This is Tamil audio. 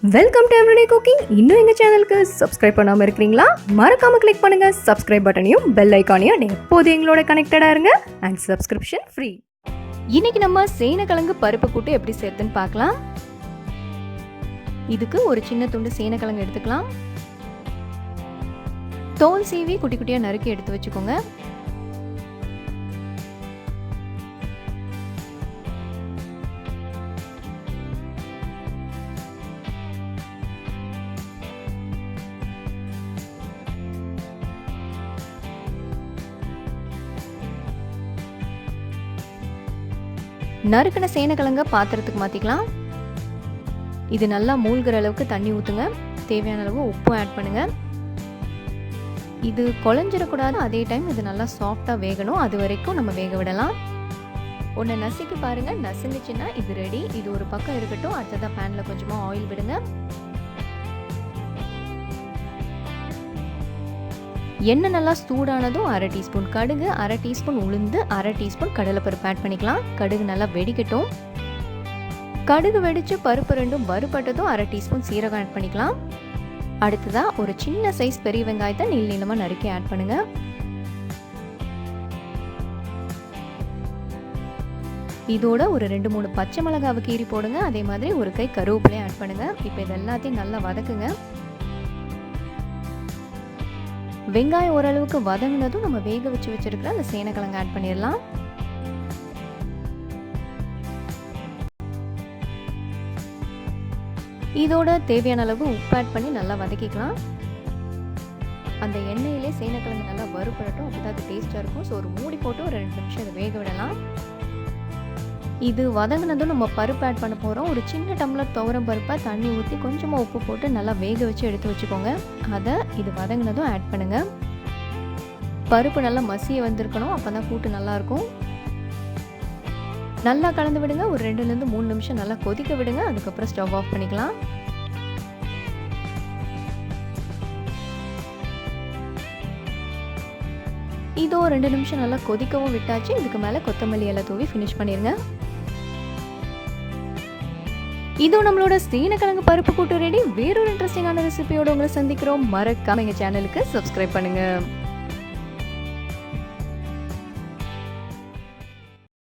Welcome to everyday cooking. இன்னும் எங்கள் சேனலுக்கு சப்ஸ்கிரைப் பண்ணாமல் இருக்கிறீங்களா? மறக்காமல் கிளிக் பண்ணுங்கள் சப்ஸ்கிரைப் பட்டனையும் பெல் ஐக்கானையும். எப்போது எங்களோட கனெக்டடாக இருங்க அண்ட் சப்ஸ்கிரிப்ஷன் ஃப்ரீ. இன்னைக்கு நம்ம சேனக்கிழங்கு பருப்பு கூட்டு எப்படி சேர்த்துன்னு பார்க்கலாம். இதுக்கு ஒரு சின்ன துண்டு சேனக்கிழங்கு எடுத்துக்கலாம். தோல் சீவி குட்டி குட்டியாக நறுக்கி எடுத்து வச்சுக்கோங்க. நறுக்கின சேனக்கிழங்க பாத்திரத்துக்கு மாற்றிக்கலாம். இது நல்லா மூழ்கிற அளவுக்கு தண்ணி ஊற்றுங்க. தேவையான அளவு உப்பு ஆட் பண்ணுங்க. இது குழஞ்சிடக்கூடாது, அதே டைம் இது நல்லா சாஃப்டாக வேகணும். அது வரைக்கும் நம்ம வேக விடலாம். ஒன்று நசுக்கி பாருங்க, நசுங்குச்சுன்னா இது ரெடி. இது ஒரு பக்கம் இருக்கட்டும். அடுத்ததாக பேனில் கொஞ்சமாக ஆயில் விடுங்க. எண்ணெய் நல்லா சூடானதும் அரை டீஸ்பூன் கடுகு, அரை டீஸ்பூன் உளுந்து, அரை டீஸ்பூன் கடலைப்பருப்பு ஆட் பண்ணிக்கலாம். கடுகு நல்லா வெடிக்கட்டும். கடுகு வெடிச்சு பருப்பு ரெண்டும் வறுபட்டதும் அரை டீஸ்பூன் சீரகம் ஆட் பண்ணிக்கலாம். அடுத்ததா ஒரு சின்ன சைஸ் பெரிய வெங்காயத்தை நீள நீளமா நறுக்கி ஆட் பண்ணுங்க. இதோட ஒரு 2-3 பச்சை மிளகாவை கீறி போடுங்க. அதே மாதிரி ஒரு கை கருவேப்பிலையும் ஆட் பண்ணுங்க. இப்போ இது எல்லாத்தையும் நல்லா வதக்குங்க. வெங்காயம் ஓரளவுக்கு வதங்கினதும் நம்ம வேக வச்சு வச்சிருக்கிற அந்த சேனக்கிழங்கு ஆட் பண்ணிடலாம். இதோட தேவையான அளவு உப்பு ஆட் பண்ணி நல்லா வதக்கிக்கலாம். அந்த எண்ணெயிலே சேனக்கிழங்கு நல்லா வறுபடட்டும், அப்பதான் அது டேஸ்டா இருக்கும். ஸோ ஒரு மூடி போட்டு ஒரு 2 நிமிஷம் இதை வேக விடலாம். இது வதங்கினதும் நம்ம பருப்பு ஆட் பண்ண போகிறோம். ஒரு சின்ன டம்ளர் துவரம் பருப்பை தண்ணி ஊற்றி கொஞ்சமாக உப்பு போட்டு நல்லா வேக வச்சு எடுத்து வச்சுக்கோங்க. அதை இது வதங்கினதும் ஆட் பண்ணுங்க. பருப்பு நல்லா மசிய வந்திருக்கணும், அப்போ தான் கூட்டு நல்லாயிருக்கும். நல்லா கலந்து விடுங்க. ஒரு 2-3 நிமிஷம் நல்லா கொதிக்க விடுங்க. அதுக்கப்புறம் ஸ்டவ் ஆஃப் பண்ணிக்கலாம். இதோ 2 நிமிஷம் நல்லா கொதிக்கவும் விட்டாச்சு. இதுக்கு மேலே கொத்தமல்லி எல்லாம் தூவி ஃபினிஷ் பண்ணிடுங்க. இதோ நம்மளோட சேனக்கிழங்கு பருப்பு கூட்டு ரெடி. வேறொரு இன்ட்ரெஸ்டிங்கான ரெசிபியோட உங்களை சந்திக்கிறோம். மறக்காம எங்க சேனலுக்கு சப்ஸ்கிரைப் பண்ணுங்க.